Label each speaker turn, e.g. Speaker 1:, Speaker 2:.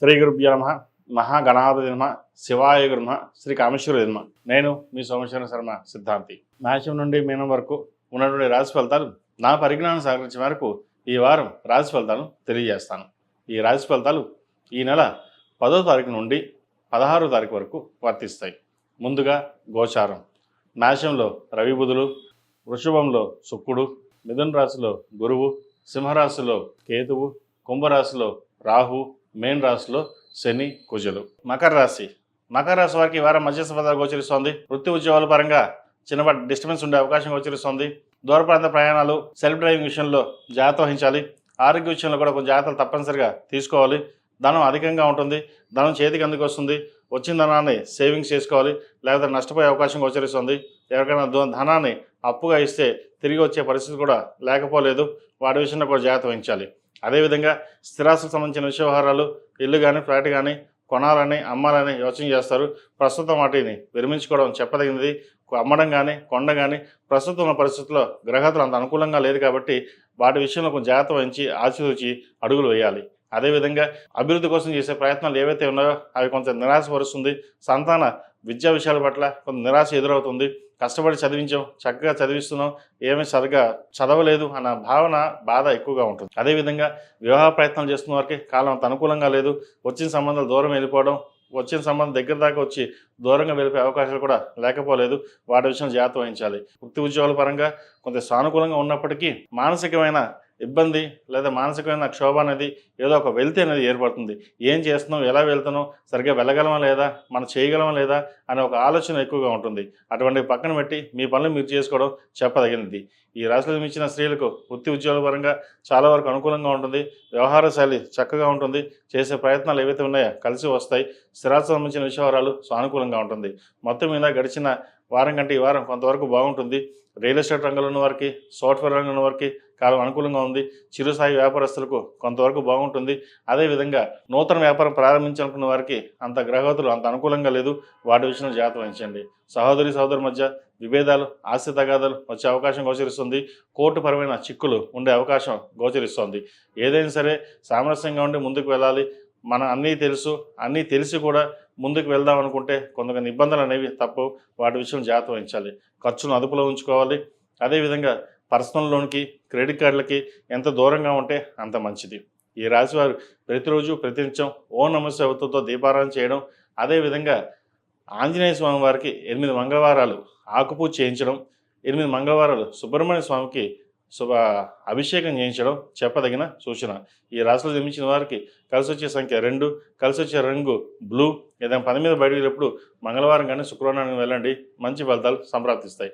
Speaker 1: శ్రీ గురుభ్యో నమః. మహాగణాధిపతి నమః. శివాయ గురు నమః. శ్రీ కామేశ్వరుడు నమః. నేను మీ సోమేశ్వర శర్మ సిద్ధాంతి. మేషం నుండి మీనం వరకు ఉన్నటువంటి రాశి ఫలితాలు నా పరిజ్ఞానం సహకరించే వరకు ఈ వారం రాశి ఫలితాలను తెలియజేస్తాను. ఈ రాశి ఫలితాలు ఈ నెల 10వ తారీఖు నుండి 16వ తారీఖు వరకు వర్తిస్తాయి. ముందుగా గోచారం. మేషంలో రవి బుధులు, వృషభంలో శుక్రుడు, మిథున రాశిలో గురువు, సింహరాశిలో కేతువు, కుంభరాశిలో రాహు, మేన్ రాశిలో శని, కుజులు. మకర రాశి వారికి ఈ వారం మధ్యస్థ ఫలితాలు గోచరిస్తోంది. వృత్తి ఉద్యోగాల పరంగా చిన్నపాటి డిస్టర్బెన్స్ ఉండే అవకాశం గోచరిస్తోంది. దూర ప్రాంత ప్రయాణాలు, సెల్ఫ్ డ్రైవింగ్ విషయంలో జాగ్రత్త వహించాలి. ఆరోగ్య విషయంలో కూడా కొంచెం జాగ్రత్తలు తప్పనిసరిగా తీసుకోవాలి. ధనం అధికంగా ఉంటుంది. ధనం చేతికి అందుకు వస్తుంది. వచ్చిన ధనాన్ని సేవింగ్స్ చేసుకోవాలి, లేకపోతే నష్టపోయే అవకాశం గోచరిస్తుంది. ఎవరికైనా ధనాన్ని అప్పుగా ఇస్తే తిరిగి వచ్చే పరిస్థితి కూడా లేకపోలేదు. వాటి విషయంలో కూడా జాగ్రత్త వహించాలి. అదేవిధంగా స్థిరాస్తులకు సంబంధించిన విషయ వ్యవహారాలు, ఇల్లు కానీ ఫ్లాట్ కానీ కొనాలని అమ్మాలని యోచన చేస్తారు. ప్రస్తుతం వాటిని విరమించుకోవడం చెప్పదగినది. అమ్మడం కానీ కొండ కానీ ప్రస్తుతం ఉన్న పరిస్థితుల్లో గ్రహతులు అంత అనుకూలంగా లేదు కాబట్టి వాటి విషయంలో కొంచెం జాగ్రత్త వహించి ఆచితూచి అడుగులు వేయాలి. అదేవిధంగా అభివృద్ధి కోసం చేసే ప్రయత్నాలు ఏవైతే ఉన్నాయో అవి కొంత నిరాశపరుస్తుంది. సంతాన విద్యా విషయాల పట్ల కొంత నిరాశ ఎదురవుతుంది. కష్టపడి చదివించాం, చక్కగా చదివిస్తున్నాం, ఏమీ సరిగా చదవలేదు అన్న భావన, బాధ ఎక్కువగా ఉంటుంది. అదేవిధంగా వివాహ ప్రయత్నాలు చేస్తున్న వారికి కాలం అంత అనుకూలంగా లేదు. వచ్చిన సంబంధాలు దూరం వెళ్ళిపోవడం, వచ్చిన సంబంధం దగ్గర దాకా వచ్చి దూరంగా వెళ్ళిపోయే అవకాశాలు కూడా లేకపోలేదు. వాటి విషయంలో జాగ్రత్త వహించాలి. వృత్తి ఉద్యోగాల పరంగా కొంత సానుకూలంగా ఉన్నప్పటికీ మానసికమైన ఇబ్బంది లేదా మానసికమైన క్షోభ అనేది ఏదో ఒక వెళ్తే అనేది ఏర్పడుతుంది. ఏం చేస్తున్నాం, ఎలా వెళ్తున్నాం, సరిగ్గా వెళ్ళగలమా లేదా, మనం చేయగలమా లేదా అనే ఒక ఆలోచన ఎక్కువగా ఉంటుంది. అటువంటి పక్కన పెట్టి మీ పనులు మీరు చేసుకోవడం చెప్పదగినది. ఈ రాశిలో జన్మించిన స్త్రీలకు వృత్తి ఉద్యోగాల పరంగా చాలా వరకు అనుకూలంగా ఉంటుంది. వ్యవహార శైలి చక్కగా ఉంటుంది. చేసే ప్రయత్నాలు ఏవైతే ఉన్నాయో కలిసి వస్తాయి. స్థిరాలకు సంబంధించిన విషయాలు సానుకూలంగా ఉంటుంది. మొత్తం మీద గడిచిన వారం కంటే ఈ వారం కొంతవరకు బాగుంటుంది. రియల్ ఎస్టేట్ రంగంలో ఉన్న వారికి, సాఫ్ట్వేర్ రంగంలో ఉన్న వారికి కాలం అనుకూలంగా ఉంది. చిరుస్థాయి వ్యాపారస్తులకు కొంతవరకు బాగుంటుంది. అదేవిధంగా నూతన వ్యాపారం ప్రారంభించాలనుకున్న వారికి అంత గ్రహగతులు అంత అనుకూలంగా లేదు. వాటి విషయంలో జాగ్రత్త వహించండి. సహోదరి మధ్య విభేదాలు, ఆస్తి తగాదాలు వచ్చే అవకాశం గోచరిస్తుంది. కోర్టుపరమైన చిక్కులు ఉండే అవకాశం గోచరిస్తుంది. ఏదైనా సరే సామరస్యంగా ఉండి ముందుకు వెళ్ళాలి. మనం అన్నీ తెలిసి కూడా ముందుకు వెళ్దాం అనుకుంటే కొంత ఇబ్బందులు అనేవి తప్పు. వాటి విషయం జాగ్రత్త వహించాలి. ఖర్చును అదుపులో ఉంచుకోవాలి. అదేవిధంగా పర్సనల్ లోన్కి, క్రెడిట్ కార్డులకి ఎంత దూరంగా ఉంటే అంత మంచిది. ఈ రాశి వారు ప్రతిరోజు ప్రతినిత్యం ఓం నమః శివాయతో దీపారాధన చేయడం, అదేవిధంగా ఆంజనేయ స్వామి వారికి 8 మంగళవారాలు ఆకుపూజ చేయించడం, 8 మంగళవారాలు సుబ్రహ్మణ్య స్వామికి అభిషేకం చేయించడం చెప్పదగిన సూచన. ఈ రాశిలో జన్మించిన వారికి కలిసి వచ్చే సంఖ్య 2, కలిసి వచ్చే రంగు బ్లూ. ఏదైనా పని మీద బయటకు వెళ్ళినప్పుడు మంగళవారం కానీ శుక్రవారం వెళ్ళండి. మంచి ఫలితాలు సంప్రాప్తిస్తాయి.